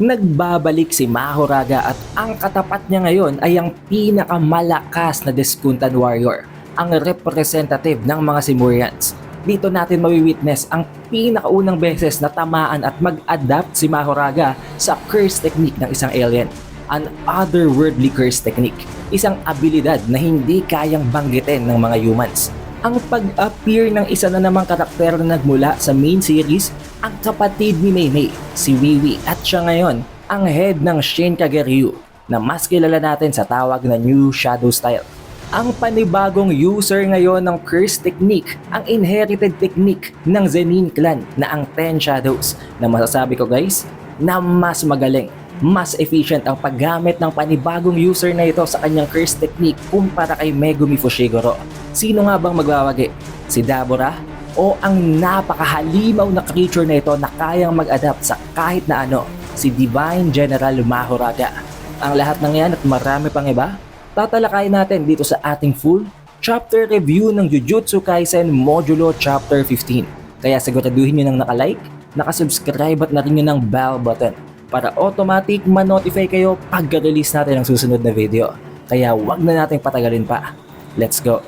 Nagbabalik si Mahoraga at ang katapat niya ngayon ay ang pinakamalakas na Deskuntan Warrior, ang representative ng mga Simurians. Dito natin mawi-witness ang pinakaunang beses na tamaan at mag-adapt si Mahoraga sa curse technique ng isang alien. An otherworldly curse technique, isang abilidad na hindi kayang banggitin ng mga humans. Ang pag-appear ng isa na namang karakter na nagmula sa main series, ang kapatid ni Mei, si Wiwi, at siya ngayon ang head ng Shin Kaguryu na mas kilala natin sa tawag na New Shadow Style. Ang panibagong user ngayon ng curse technique, ang inherited technique ng Zenin clan na ang Ten Shadows, na masasabi ko guys na mas magaling, mas efficient ang paggamit ng panibagong user na ito sa kanyang curse technique kumpara kay Megumi Fushiguro. Sino nga bang magbawagi? Si Dabura? O ang napakahalimaw na creature na ito na kayang mag-adapt sa kahit na ano? Si Divine General Mahoraga. Ang lahat ng yan at marami pang iba, tatalakayin natin dito sa ating full chapter review ng Jujutsu Kaisen Modulo Chapter 15. Kaya siguraduhin nyo nang nakalike, nakasubscribe at na rin nyo ng bell button para automatic ma-notify kayo pagka-release natin ng susunod na video. Kaya wag na nating patagalin pa. Let's go!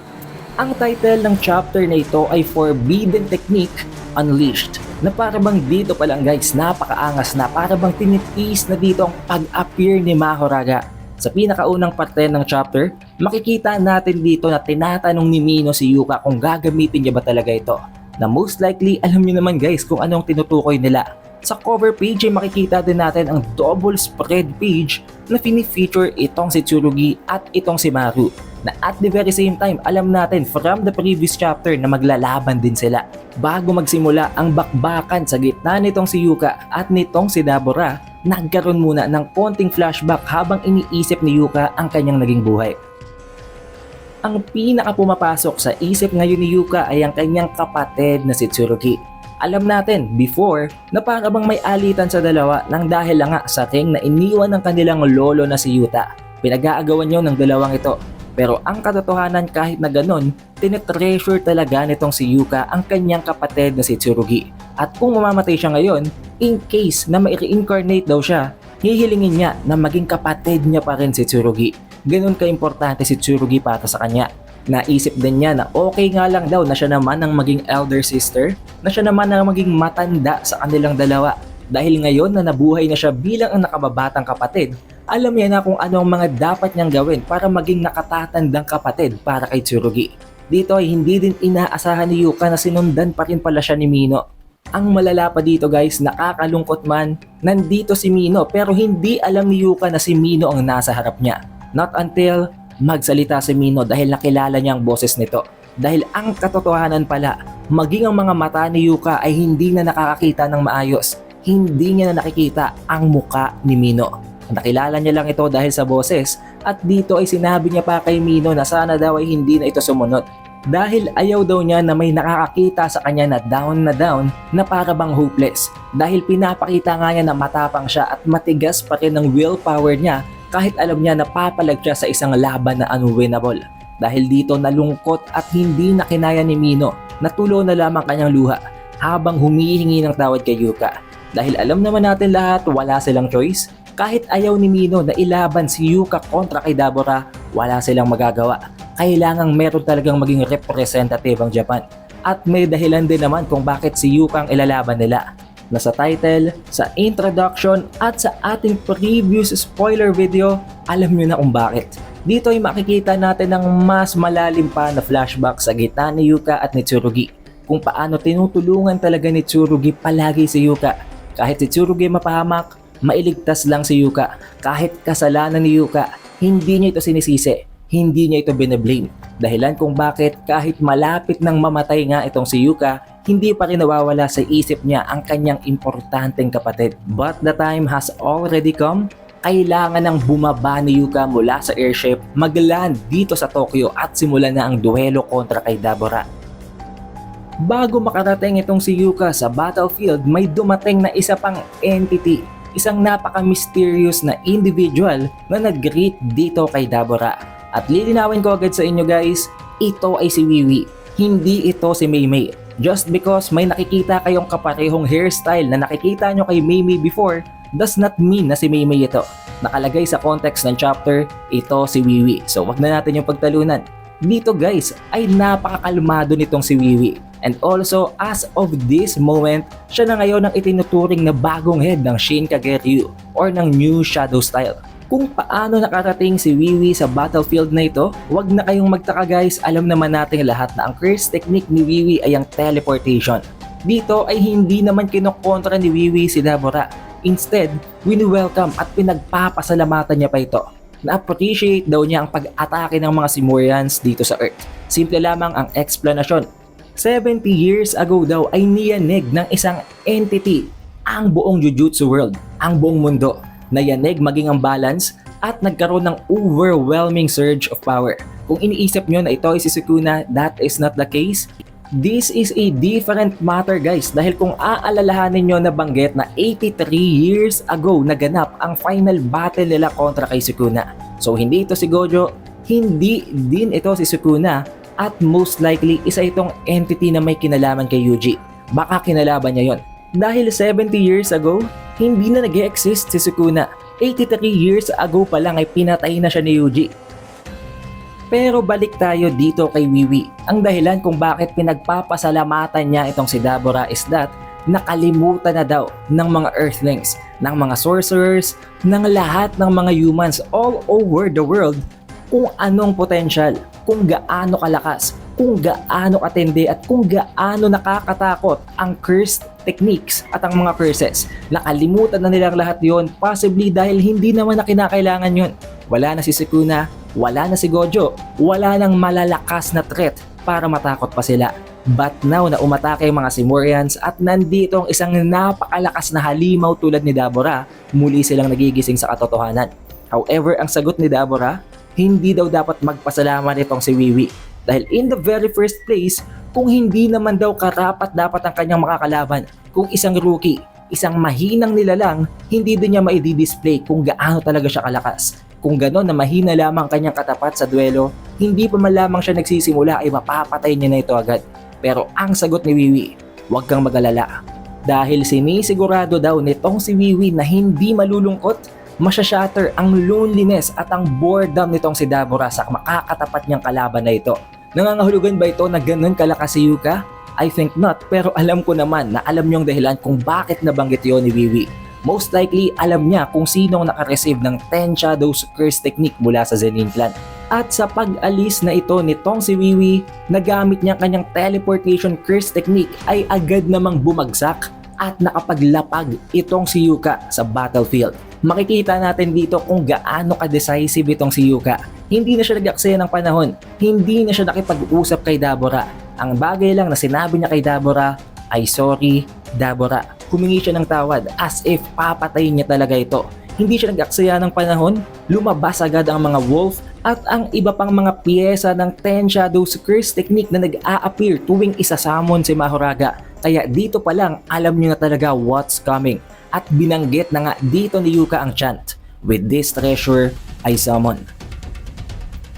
Ang title ng chapter na ito ay Forbidden Technique Unleashed, na para bang dito pa lang guys napakaangas na, para bang tinitis na dito ang pag-appear ni Mahoraga. Sa pinakaunang parte ng chapter, makikita natin dito na tinatanong ni Mino si Yuka kung gagamitin niya ba talaga ito. Na most likely alam niyo naman guys kung anong tinutukoy nila. Sa cover page ay makikita din natin ang double spread page na fini-feature itong si Tsurugi at itong si Maru, na at the very same time alam natin from the previous chapter na maglalaban din sila. Bago magsimula ang bakbakan sa gitna nitong si Yuka at nitong si Dabura, nagkaroon muna ng konting flashback habang iniisip ni Yuka ang kanyang naging buhay. Ang pinaka pumapasok sa isip ngayon ni Yuka ay ang kanyang kapatid na si Tsurugi. Alam natin before na para bang may alitan sa dalawa nang dahil lang nga sa ring na iniwan ng kanilang lolo na si Yuta. Pinag-aagawan nyo ng dalawang ito. Pero ang katotohanan kahit na ganun, tinetreasure talaga nitong si Yuka ang kanyang kapatid na si Tsurugi. At kung mamamatay siya ngayon, in case na ma-reincarnate daw siya, hihilingin niya na maging kapatid niya pa rin si Tsurugi. Ganun ka-importante si Tsurugi para sa kanya. Naisip din niya na okay nga lang daw na siya naman ang maging elder sister, na siya naman ang maging matanda sa kanilang dalawa. Dahil ngayon na nabuhay na siya bilang ang nakababatang kapatid, alam niya na kung ano ang mga dapat niyang gawin para maging nakatatandang kapatid para kay Tsurugi. Dito ay hindi din inaasahan ni Yuka na sinundan pa rin pala siya ni Mino. Ang malala pa dito guys, nakakalungkot man, nandito si Mino pero hindi alam ni Yuka na si Mino ang nasa harap niya. Not until magsalita si Mino dahil nakilala niya ang boses nito. Dahil ang katotohanan pala, maging ang mga mata ni Yuka ay hindi na nakakakita ng maayos. Hindi niya na nakikita ang muka ni Mino. Nakilala niya lang ito dahil sa boses, at dito ay sinabi niya pa kay Mino na sana daw ay hindi na ito sumunod. Dahil ayaw daw niya na may nakakakita sa kanya na down na para bang hopeless. Dahil pinapakita nga niya na matapang siya at matigas pa rin ang willpower niya kahit alam niya na papalag siya sa isang laban na unwinnable. Dahil dito nalungkot at hindi na kinaya ni Mino, natulo na lamang kanyang luha habang humihingi ng tawad kay Yuka. Dahil alam naman natin lahat wala silang choice. Kahit ayaw ni Mino na ilaban si Yuka kontra kay Dabura, wala silang magagawa. Kailangang meron talagang maging representative ang Japan. At may dahilan din naman kung bakit si Yuka ang ilalaban nila. Nasa title, sa introduction at sa ating previous spoiler video, alam nyo na kung bakit. Dito ay makikita natin ang mas malalim pa na flashback sa gitna ni Yuka at ni Tsurugi. Kung paano tinutulungan talaga ni Tsurugi palagi si Yuka. Kahit si Tsurugi mapahamak, mailigtas lang si Yuka. Kahit kasalanan ni Yuka, hindi niya ito sinisisi. Hindi niya ito binablame. Dahilan kung bakit kahit malapit nang mamatay nga itong si Yuka, hindi pa rin nawawala sa isip niya ang kanyang importanteng kapatid. But the time has already come. Kailangan nang bumaba ni Yuka mula sa airship, mag-land dito sa Tokyo at simulan na ang duelo kontra kay Dabura. Bago makarating itong si Yuka sa battlefield, may dumating na isa pang entity. Isang napaka-mysterious na individual na nag-greet dito kay Dabura. At lilinawin ko agad sa inyo guys, ito ay si Wiwi, hindi ito si Meimei. Just because may nakikita kayong kaparehong hairstyle na nakikita nyo kay Meimei before, does not mean na si Maymay ito. Nakalagay sa context ng chapter, ito si Wiwi. So wag na natin yung pagtalunan. Dito guys ay napakakalmado nitong si Wiwi. And also as of this moment, siya na ngayon ang itinuturing na bagong head ng Shin Kageryu or ng New Shadow Style. Kung paano nakarating si Wiwi sa battlefield na ito, wag na kayong magtaka guys, alam naman nating lahat na ang curse technique ni Wiwi ay ang teleportation. Dito ay hindi naman kinokontra ni Wiwi si Dabura. Instead, wini-welcome at pinagpapasalamatan niya pa ito. Na-appreciate daw niya ang pag-atake ng mga Simurians dito sa Earth. Simple lamang ang explanation. 70 years ago daw ay niyanig ng isang entity ang buong Jujutsu world, ang buong mundo. Nayanig maging ang balance at nagkaroon ng overwhelming surge of power. Kung iniisip nyo na ito ay si Sukuna, that is not the case. This is a different matter guys dahil kung aalalahanin nyo na banggit na 83 years ago naganap ang final battle nila kontra kay Sukuna. So hindi ito si Gojo, hindi din ito si Sukuna at most likely isa itong entity na may kinalaman kay Yuji. Baka kinalaban niya yon. Dahil 70 years ago, hindi na nag-exist si Sukuna. 83 years ago pa lang ay pinatay na siya ni Yuji. Pero balik tayo dito kay Wiwi. Ang dahilan kung bakit pinagpapasalamatan niya itong si Dabura is that nakalimutan na daw ng mga Earthlings, ng mga sorcerers, ng lahat ng mga humans all over the world kung anong potential, kung gaano kalakas, kung gaano katindi at kung gaano nakakatakot ang cursed techniques at ang mga curses. Nakalimutan na nilang lahat yon, possibly dahil hindi naman na kinakailangan yon. Wala na si Sukuna, wala na si Gojo, wala nang malalakas na threat para matakot pa sila. But now na umatake ang mga Simurians at nandito ang isang napakalakas na halimaw tulad ni Dabura, muli silang nagigising sa katotohanan. However, ang sagot ni Dabura, hindi daw dapat magpasalamat itong si Wiwi. Dahil in the very first place, kung hindi naman daw karapat dapat ang kanyang makakalaban, kung isang rookie, isang mahinang nilalang, hindi din niya maidi-display kung gaano talaga siya kalakas. Kung gano'n na mahina lamang kanyang katapat sa duelo, hindi pa man lamang siya nagsisimula ay mapapatay niya na ito agad. Pero ang sagot ni Wiwi, huwag kang mag-alala. Dahil sinisigurado daw nitong si Wiwi na hindi malulungkot, masya-shatter ang loneliness at ang boredom nitong si Dabura sa makakatapat niyang kalaban na ito. Nangangahulugan ba ito na ganun kalakas si Yuka? I think not, pero alam ko naman na alam niyong dahilan kung bakit nabanggit yun ni Wiwi. Most likely, alam niya kung sinong nakareceive ng 10 Shadows Curse Technique mula sa Zenin Clan. At sa pag-alis na ito nitong si Wiwi, nagamit niya kanyang Teleportation Curse Technique ay agad namang bumagsak at nakapaglapag itong si Yuka sa battlefield. Makikita natin dito kung gaano ka-decisive itong si Yuka. Hindi na siya nag-aksaya ng panahon, hindi na siya nakipag-usap kay Dabura. Ang bagay lang na sinabi niya kay Dabura ay sorry, Dabura. Humingi siya ng tawad as if papatayin niya talaga ito. Hindi siya nag-aksaya ng panahon, lumabas agad ang mga wolf at ang iba pang mga piyesa ng 10 Shadows Curse Technique na nag-a-appear tuwing isasamon si Mahoraga. Kaya dito pa lang alam niyo na talaga what's coming. At binanggit na nga dito ni Yuka ang chant, "With this treasure, I summon."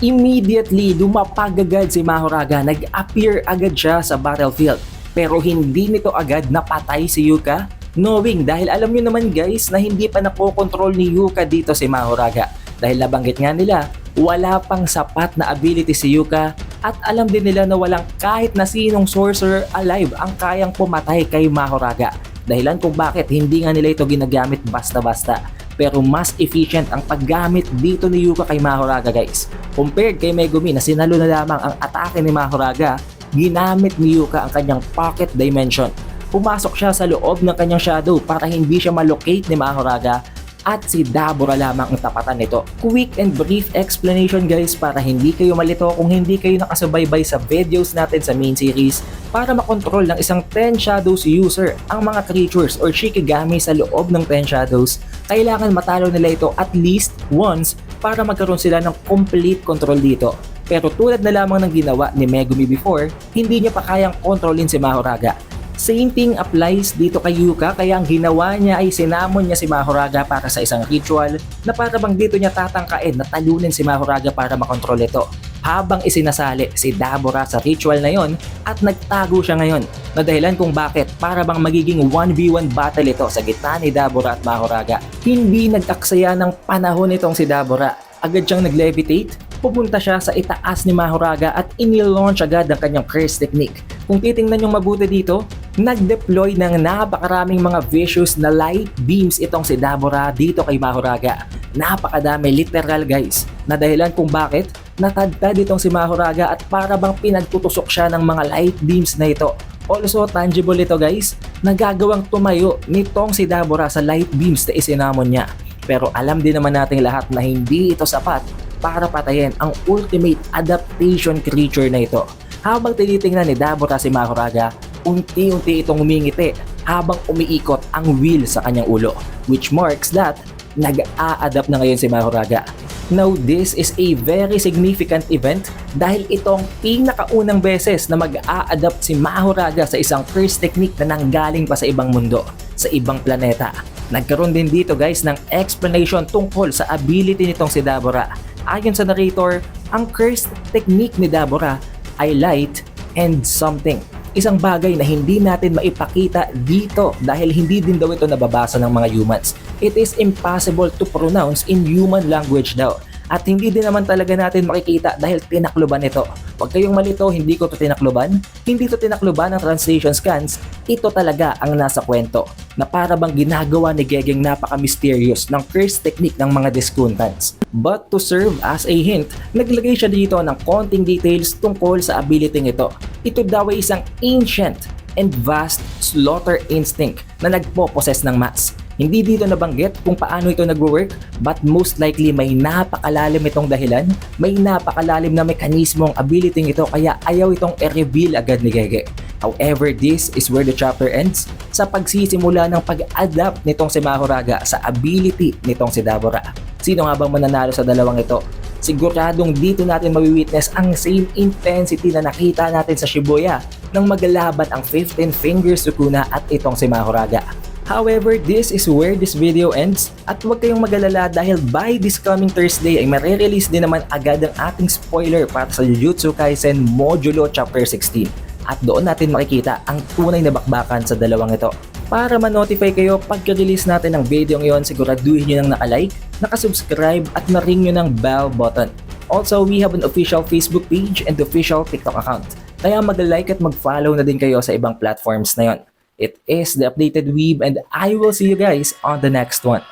Immediately, lumapag agad si Mahoraga, nag-appear agad siya sa battlefield. Pero hindi nito agad napatay si Yuka, knowing dahil alam niyo naman guys na hindi pa nakokontrol ni Yuka dito si Mahoraga. Dahil nabanggit nga nila, wala pang sapat na ability si Yuka at alam din nila na walang kahit na sinong sorcerer alive ang kayang pumatay kay Mahoraga. Dahilan kung bakit hindi nga nila ito ginagamit basta-basta. Pero mas efficient ang paggamit dito ni Yuka kay Mahoraga guys. Compared kay Megumi na sinalo na lamang ang atake ni Mahoraga, ginamit ni Yuka ang kanyang pocket dimension. Pumasok siya sa loob ng kanyang shadow para hindi siya malocate ni Mahoraga at si Dabura lamang ang tapatan nito. Quick and brief explanation guys para hindi kayo malito kung hindi kayo nakasubaybay sa videos natin sa main series. Para makontrol ng isang 10 Shadows user ang mga creatures or Shikigami sa loob ng 10 Shadows, kailangan matalo nila ito at least once para magkaroon sila ng complete control dito. Pero tulad na lamang ng ginawa ni Megumi before, hindi niya pa kayang kontrolin si Mahoraga. Same thing applies dito kay Yuka, kaya ang ginawa niya ay sinamon niya si Mahoraga para sa isang ritual na para bang dito niya tatangkain na talunin si Mahoraga para makontrol ito. habang isinasali si Dabura sa ritual na yon at nagtago siya ngayon na dahilan kung bakit para bang magiging 1v1 battle ito sa gitna ni Dabura at Mahoraga. Hindi nag-aksaya ng panahon itong si Dabura. Agad siyang nag-levitate, pupunta siya sa itaas ni Mahoraga at inilaunch agad ang kanyang curse technique. Kung titingnan yung mabuti dito, nag-deploy ng napakaraming mga vicious na light beams itong si Dabura dito kay Mahoraga. Napakadami literal guys, na dahilan kung bakit natadtad itong si Mahoraga at para bang pinagtutusok siya ng mga light beams na ito. Also tangible ito guys, nagagawang tumayo nitong si Dabura sa light beams na isinamon niya. Pero alam din naman nating lahat na hindi ito sapat para patayin ang ultimate adaptation creature na ito. Habang tinitingnan ni Dabura si Mahoraga, unti-unti itong umingiti habang umiikot ang wheel sa kanyang ulo, which marks that nag-a-adapt na ngayon si Mahoraga. Now this is a very significant event dahil itong pinakaunang beses na mag-a-adapt si Mahoraga sa isang curse technique na nanggaling pa sa ibang mundo, sa ibang planeta. Nagkaroon din dito guys ng explanation tungkol sa ability nitong si Dabura. Ayon sa narrator, ang cursed technique ni Dabura ay light and something. Isang bagay na hindi natin maipakita dito dahil hindi din daw ito nababasa ng mga humans. It is impossible to pronounce in human language daw. At hindi din naman talaga natin makikita dahil tinakluban ito. Huwag kayong malito, hindi ko to tinakluban. Hindi to tinakluban ng translation scans. Ito talaga ang nasa kwento na para bang ginagawa ni Gegeng napaka-mysterious ng curse technique ng mga Discontents. But to serve as a hint, naglagay siya dito ng konting details tungkol sa ability nito. Ito daw ay isang ancient and vast slaughter instinct na nagpo-possess ng mass. Hindi dito nabanggit kung paano ito nagwo-work, but most likely may napakalalim itong dahilan, may napakalalim na mekanismo ang ability ito kaya ayaw itong i-reveal agad ni Gege. However, this is where the chapter ends sa pagsisimula ng pag-adapt nitong si Mahoraga sa ability nitong si Dabura. Sino nga bang mananalo sa dalawang ito? Siguradong dito natin mawi-witness ang same intensity na nakita natin sa Shibuya nang maglaban ang 15 Fingers Sukuna at itong si Mahoraga. However, this is where this video ends at huwag kayong mag-alala dahil by this coming Thursday ay marirelease din naman agad ang ating spoiler para sa Jujutsu Kaisen Modulo Chapter 16 at doon natin makikita ang tunay na bakbakan sa dalawang ito. Para ma-notify kayo pagka-release natin ng video ngayon, siguraduhin nyo nang naka-like, naka-subscribe at na-ring nyo ng bell button. Also, we have an official Facebook page and official TikTok account. Kaya mag-like at mag-follow na din kayo sa ibang platforms na yon. It is the Updated Weeb and I will see you guys on the next one.